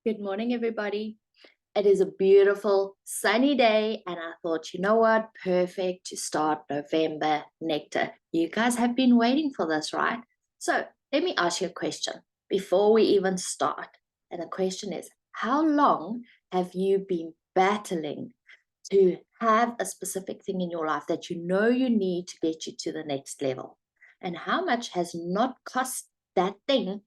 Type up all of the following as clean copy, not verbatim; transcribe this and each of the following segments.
Good morning, everybody. It is a beautiful sunny day, and I thought, you know what? Perfect to start November Nectar. You guys have been waiting for this, right? So, let me ask you a question before we even start. And the question is, how long have you been battling to have a specific thing in your life that you know you need to get you to the next level? And how much has not cost that thing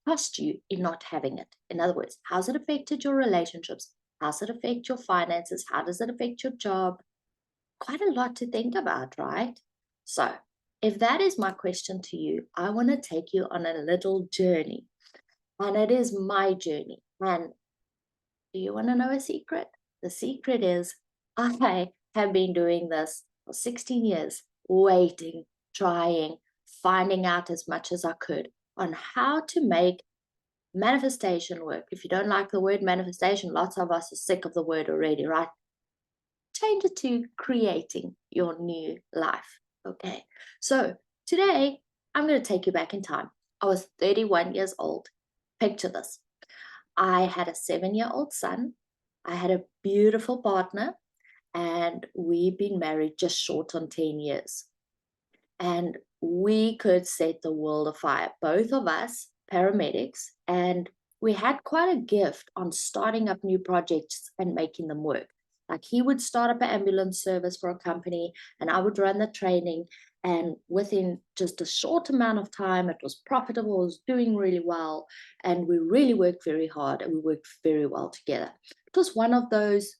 cost you in not having it? In other words, how's it affected your relationships? How's it affect your finances? How does it affect your job? Quite a lot to think about, right? So, if that is my question to you, I want to take you on a little journey. And it is my journey. And do you want to know a secret? The secret is I have been doing this for 16 years, waiting, trying, finding out as much as I could on how to make manifestation work. If you don't like the word manifestation, lots of us are sick of the word already, right? Change it to creating your new life. Okay. So today I'm going to take you back in time. I was 31 years old. Picture this. I had a 7-year-old son. I had a beautiful partner, and we've been married just short on 10 years. And we could set the world afire, both of us paramedics, and we had quite a gift on starting up new projects and making them work. Like he would start up an ambulance service for a company, and I would run the training. And within just a short amount of time, it was profitable, it was doing really well. And we really worked very hard and we worked very well together. It was one of those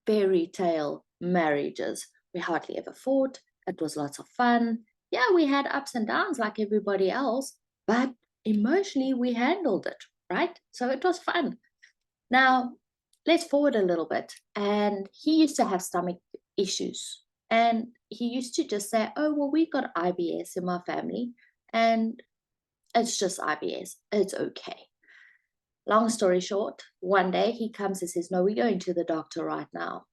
fairy tale marriages. We hardly ever fought. It was lots of fun. Yeah, we had ups and downs like everybody else, but emotionally we handled it, right? So it was fun. Now, let's forward a little bit. And he used to have stomach issues. And he used to just say, oh, well, we got IBS in my family. And it's just IBS. It's okay. Long story short, one day he comes and says, no, we're going to the doctor right now.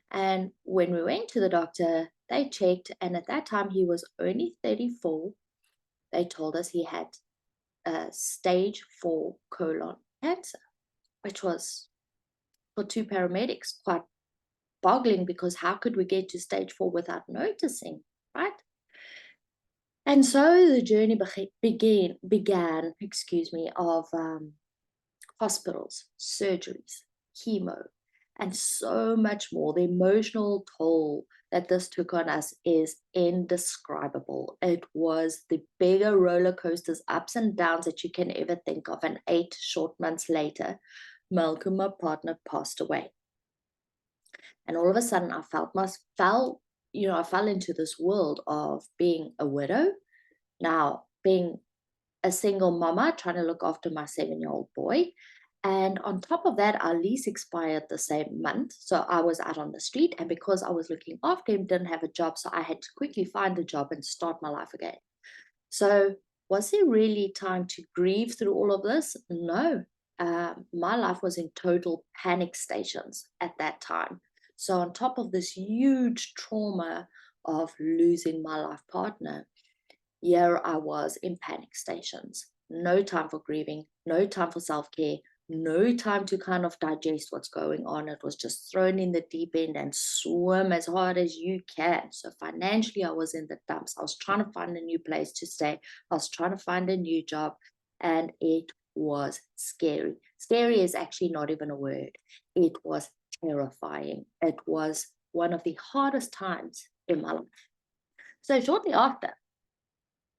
And when we went to the doctor, they checked, and at that time he was only 34. They told us he had stage 4 colon cancer, which was for two paramedics quite boggling, because how could we get to stage 4 without noticing, right? And so the journey began, of hospitals, surgeries, chemo, and so much more. The emotional toll that this took on us is indescribable. It was the bigger roller coasters, ups and downs that you can ever think of. And 8 short months later, Malcolm, my partner, passed away. And all of a sudden, I fell into this world of being a widow, now being a single mama trying to look after my 7-year-old boy. And on top of that, our lease expired the same month. So I was out on the street. And because I was looking after him, didn't have a job. So I had to quickly find a job and start my life again. So was there really time to grieve through all of this? No. My life was in total panic stations at that time. So on top of this huge trauma of losing my life partner, here I was in panic stations. No time for grieving, no time for self care, no time to kind of digest what's going on. It was just thrown in the deep end and swim as hard as you can. So financially, I was in the dumps. I was trying to find a new place to stay, I was trying to find a new job, and it was scary. Scary is actually not even a word. It was terrifying. It was one of the hardest times in my life. So shortly after,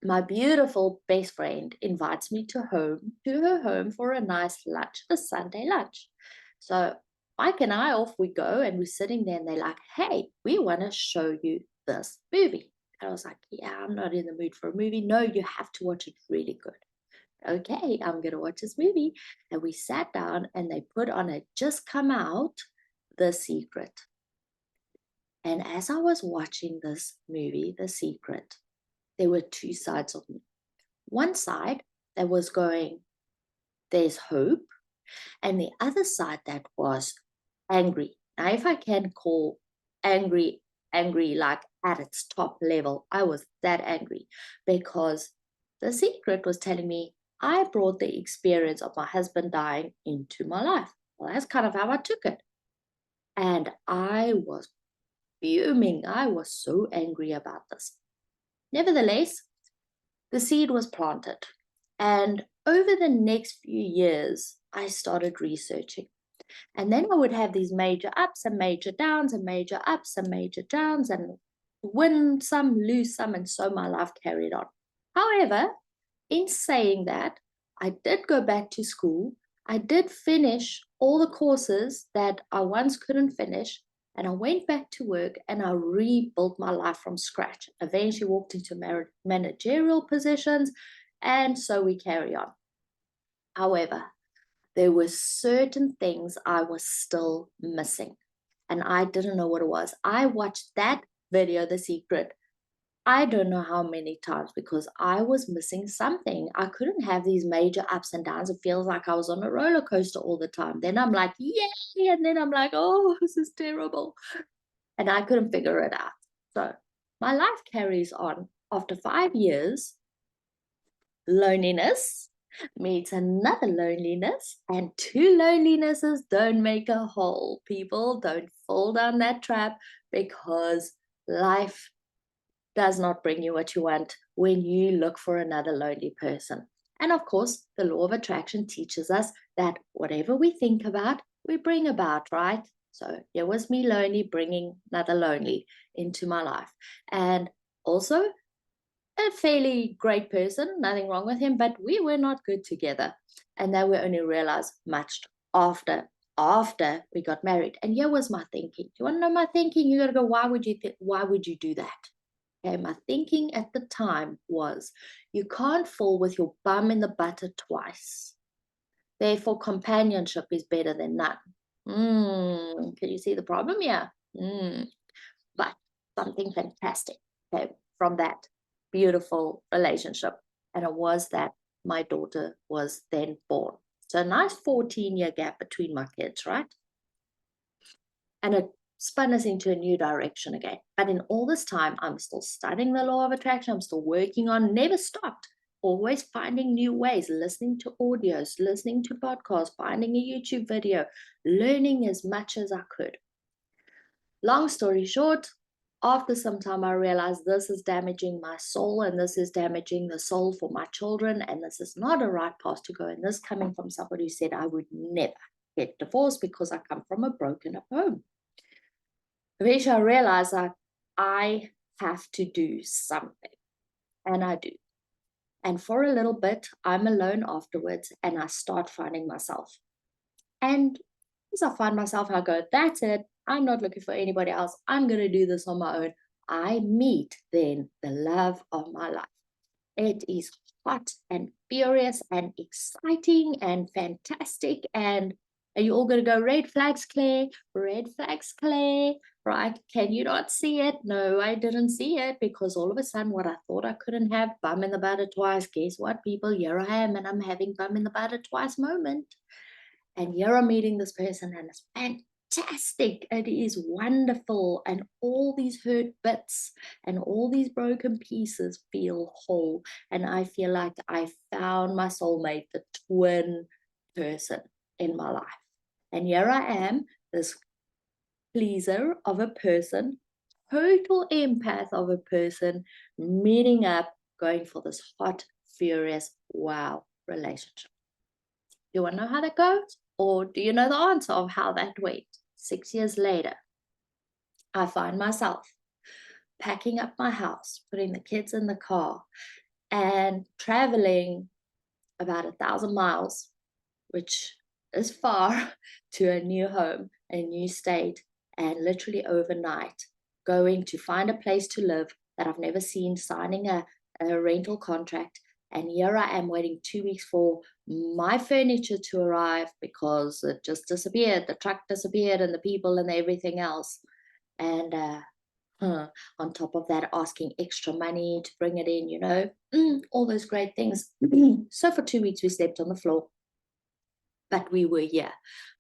my beautiful best friend invites me to her home for a nice lunch, a Sunday lunch. So Mike and I, off we go, and we're sitting there, and they're like, hey, we want to show you this movie. And I was like, yeah, I'm not in the mood for a movie. No, you have to watch it really good. Okay, I'm going to watch this movie. And we sat down, and they put on a just come out, The Secret. And as I was watching this movie, The Secret, there were two sides of me. One side that was going, there's hope, and the other side that was angry. Now, if I can call angry, angry like at its top level, I was that angry because The Secret was telling me I brought the experience of my husband dying into my life. Well, that's kind of how I took it. And I was fuming. I was so angry about this. Nevertheless, the seed was planted. And over the next few years, I started researching. And then I would have these major ups and major downs and major ups and major downs and win some, lose some. And so my life carried on. However, in saying that, I did go back to school. I did finish all the courses that I once couldn't finish. And I went back to work and I rebuilt my life from scratch. Eventually walked into managerial positions. And so we carry on. However, there were certain things I was still missing. And I didn't know what it was. I watched that video, The Secret, I don't know how many times because I was missing something. I couldn't have these major ups and downs. It feels like I was on a roller coaster all the time. Then I'm like, yay. And then I'm like, oh, this is terrible. And I couldn't figure it out. So my life carries on. After 5 years, loneliness meets another loneliness, and two lonelinesses don't make a whole. People, don't fall down that trap because life does not bring you what you want when you look for another lonely person. And of course, the law of attraction teaches us that whatever we think about, we bring about, right? So here was me lonely, bringing another lonely into my life. And also a fairly great person, nothing wrong with him, but we were not good together. And that we only realized much after we got married. And here was my thinking. You want to know my thinking? You got to go, why would you do that? Okay, my thinking at the time was, you can't fall with your bum in the butter twice. Therefore, companionship is better than none. Can you see the problem? Yeah. But something fantastic came from that beautiful relationship. And it was that my daughter was then born. So a nice 14-year gap between my kids, right? And it spun us into a new direction again. But in all this time, I'm still studying the law of attraction. I'm still working on, never stopped, always finding new ways, listening to audios, listening to podcasts, finding a YouTube video, learning as much as I could. Long story short, after some time, I realized this is damaging my soul and this is damaging the soul for my children. And this is not a right path to go. And this coming from somebody who said I would never get divorced because I come from a broken up home. Eventually, I realized that I have to do something. And I do. And for a little bit, I'm alone afterwards and I start finding myself. And as I find myself, I go, that's it. I'm not looking for anybody else. I'm going to do this on my own. I meet then the love of my life. It is hot and furious and exciting and fantastic. And are you all going to go, red flags, Claire? Red flags, Claire, right? Can you not see it? No, I didn't see it because all of a sudden what I thought I couldn't have, bum in the butter twice. Guess what, people? Here I am and I'm having bum in the butter twice moment. And here I'm meeting this person and it's fantastic. It is wonderful. And all these hurt bits and all these broken pieces feel whole. And I feel like I found my soulmate, the twin person in my life. And here I am, this pleaser of a person, total empath of a person, meeting up, going for this hot, furious, wow relationship. You want to know how that goes? Or do you know the answer of how that went? 6 years later, I find myself packing up my house, putting the kids in the car, and traveling about 1,000 miles, which is far, to a new home, a new state, and literally overnight going to find a place to live that I've never seen, signing a rental contract. And here I am waiting 2 weeks for my furniture to arrive because it just disappeared. The truck disappeared and the people and everything else. And on top of that, asking extra money to bring it in, all those great things. So for 2 weeks, we slept on the floor. But we were here.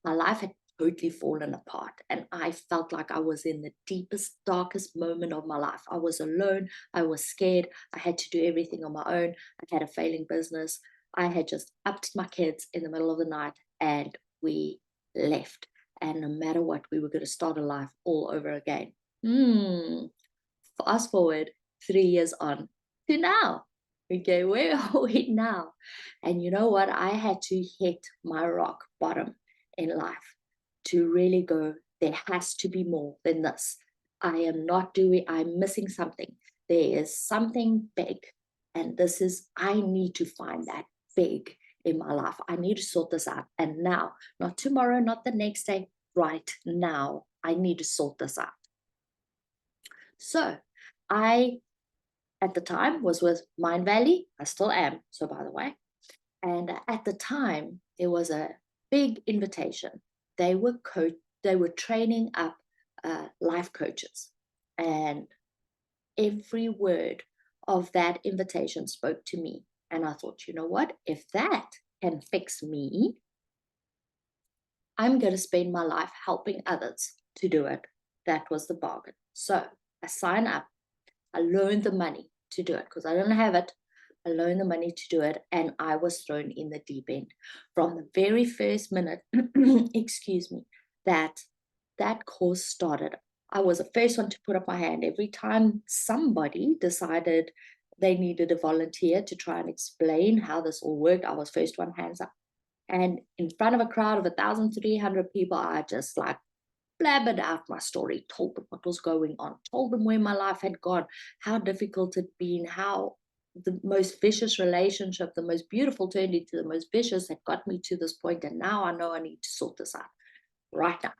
My life had totally fallen apart. And I felt like I was in the deepest, darkest moment of my life. I was alone. I was scared. I had to do everything on my own. I had a failing business. I had just upped my kids in the middle of the night and we left. And no matter what, we were going to start a life all over again. Fast forward 3 years on to now. Okay, where are we now? And you know what? I had to hit my rock bottom in life to really go, there has to be more than this. I'm missing something. There is something big. And I need to find that big in my life. I need to sort this out. And now, not tomorrow, not the next day, right now, I need to sort this out. So I, at the time, was with Mind Valley. I still am, so by the way. And at the time, there was a big invitation. They were training up life coaches. And every word of that invitation spoke to me. And I thought, you know what? If that can fix me, I'm going to spend my life helping others to do it. That was the bargain. So I signed up. I loaned the money to do it because I didn't have it. I loaned the money to do it, and I was thrown in the deep end. From the very first minute, excuse me, that course started, I was the first one to put up my hand. Every time somebody decided they needed a volunteer to try and explain how this all worked, I was first one, hands up. And in front of a crowd of 1,300 people, I just like blabbered out my story, told them what was going on, told them where my life had gone, how difficult it'd been, how the most vicious relationship, the most beautiful turned into the most vicious, had got me to this point. And now I know I need to sort this out right now.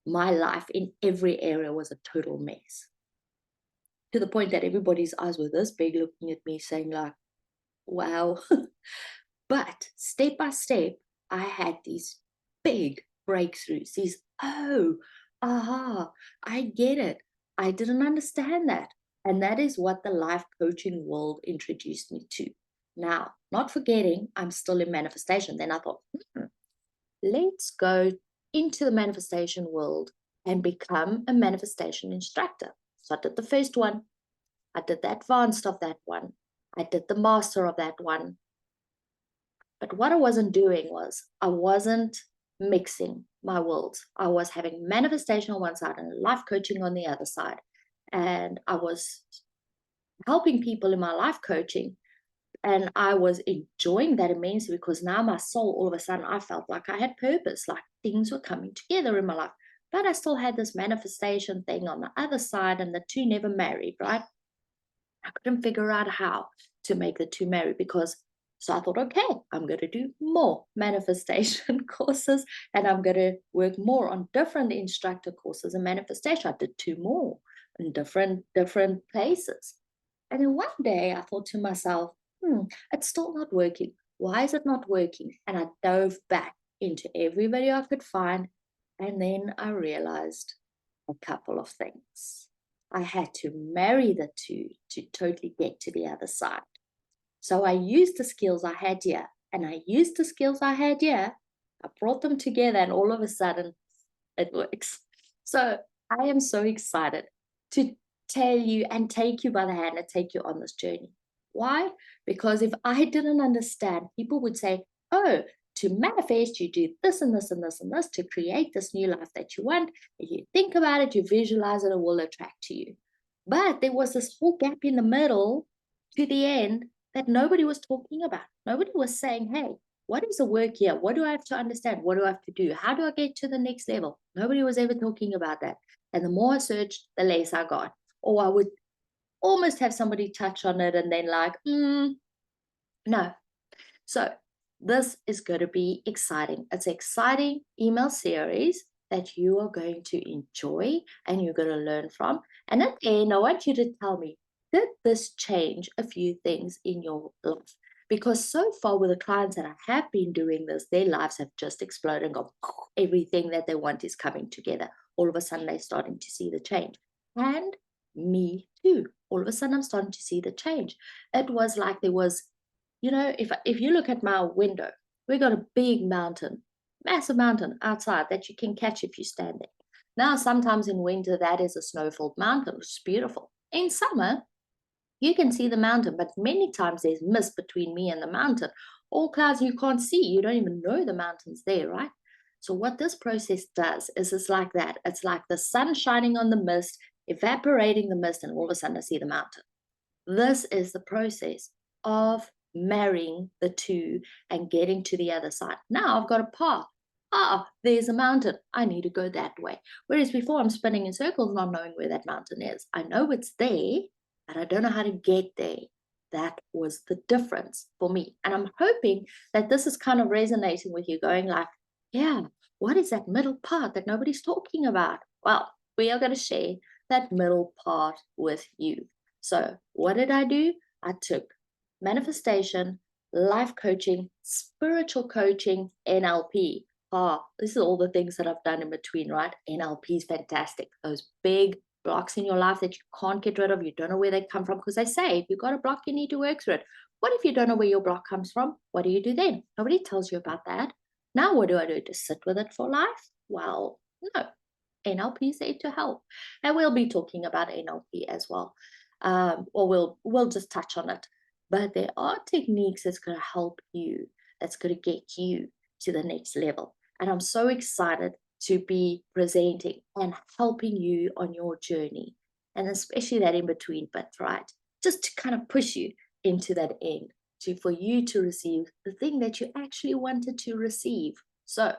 My life in every area was a total mess, to the point that everybody's eyes were this big looking at me saying like, wow. But step by step, I had these big breakthroughs, I get it. I didn't understand that. And that is what the life coaching world introduced me to. Now, not forgetting, I'm still in manifestation. Then I thought, let's go into the manifestation world and become a manifestation instructor. So I did the first one. I did the advanced of that one. I did the master of that one. But what I wasn't doing was I wasn't mixing my worlds. I was having manifestation on one side and life coaching on the other side. And I was helping people in my life coaching. And I was enjoying that immensely because now my soul, all of a sudden, I felt like I had purpose, like things were coming together in my life. But I still had this manifestation thing on the other side, and the two never married, right? I couldn't figure out how to make the two marry so I thought, okay, I'm going to do more manifestation courses, and I'm going to work more on different instructor courses and manifestation. I did 2 more in different places. And then one day I thought to myself, it's still not working. Why is it not working? And I dove back into every video I could find. And then I realized a couple of things. I had to marry the two to totally get to the other side. So I used the skills I had here, and I used the skills I had here. I brought them together, and all of a sudden it works. So I am so excited to tell you and take you by the hand and take you on this journey. Why? Because if I didn't understand, people would say, oh, to manifest, you do this and this and this and this to create this new life that you want. If you think about it, you visualize it, it will attract to you. But there was this whole gap in the middle to the end that nobody was talking about. Nobody was saying, hey, what is the work here? What do I have to understand? What do I have to do? How do I get to the next level? Nobody was ever talking about that. And the more I searched, the less I got. Or I would almost have somebody touch on it and then like, no. So this is going to be exciting. It's an exciting email series that you are going to enjoy and you're going to learn from. And at the end, I want you to tell me, did this change a few things in your life? Because so far with the clients that I have been doing this, their lives have just exploded and got everything that they want is coming together. All of a sudden, they're starting to see the change. And me too. All of a sudden, I'm starting to see the change. It was like there was, if you look at my window, we got a big mountain, massive mountain outside that you can catch if you stand there. Now, sometimes in winter, that is a snow-filled mountain, which is beautiful. In summer, you can see the mountain, but many times there's mist between me and the mountain, all clouds you can't see. You don't even know the mountain's there, right? So what this process does is it's like that. It's like the sun shining on the mist, evaporating the mist, and all of a sudden I see the mountain. This is the process of marrying the two and getting to the other side. Now I've got a path. Ah, there's a mountain. I need to go that way. Whereas before I'm spinning in circles, not knowing where that mountain is. I know it's there, but I don't know how to get there. That was the difference for me. And I'm hoping that this is kind of resonating with you, going like, yeah, what is that middle part that nobody's talking about? Well, we are going to share that middle part with you. So, what did I do? I took manifestation, life coaching, spiritual coaching, NLP. This is all the things that I've done in between, right? NLP is fantastic. Those big blocks in your life that you can't get rid of, you don't know where they come from. Because they say, if you've got a block, you need to work through it. What if you don't know where your block comes from? What do you do then? Nobody tells you about that. Now, what do I do? To sit with it for life? Well, no. NLP is there to help. And we'll be talking about NLP as well. Or we'll just touch on it. But there are techniques that's going to help you, that's going to get you to the next level. And I'm so excited to be presenting and helping you on your journey. And especially that in between bit, right? Just to kind of push you into that end, for you to receive the thing that you actually wanted to receive. So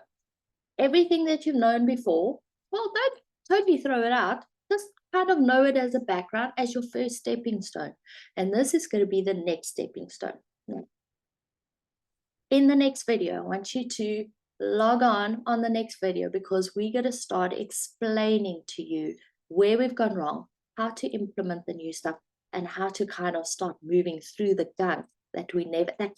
everything that you've known before, well, don't totally throw it out. Just kind of know it as a background, as your first stepping stone. And this is going to be the next stepping stone. In the next video, I want you to log on the next video, because we're going to start explaining to you where we've gone wrong, how to implement the new stuff, and how to kind of start moving through the gunk that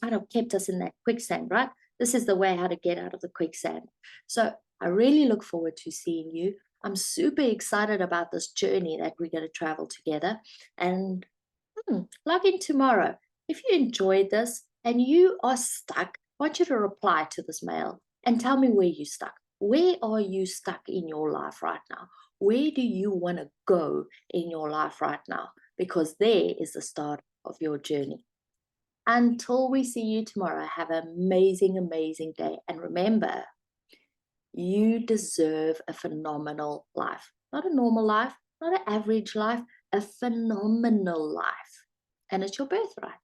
kind of kept us in that quicksand, right? This is the way how to get out of the quicksand. So I really look forward to seeing you. I'm super excited about this journey that we're going to travel together. And log in tomorrow. If you enjoyed this and you are stuck, I want you to reply to this mail and tell me where you're stuck. Where are you stuck in your life right now? Where do you want to go in your life right now? Because there is the start of your journey. Until we see you tomorrow, have an amazing, amazing day. And remember, you deserve a phenomenal life. Not a normal life, not an average life, a phenomenal life. And it's your birthright.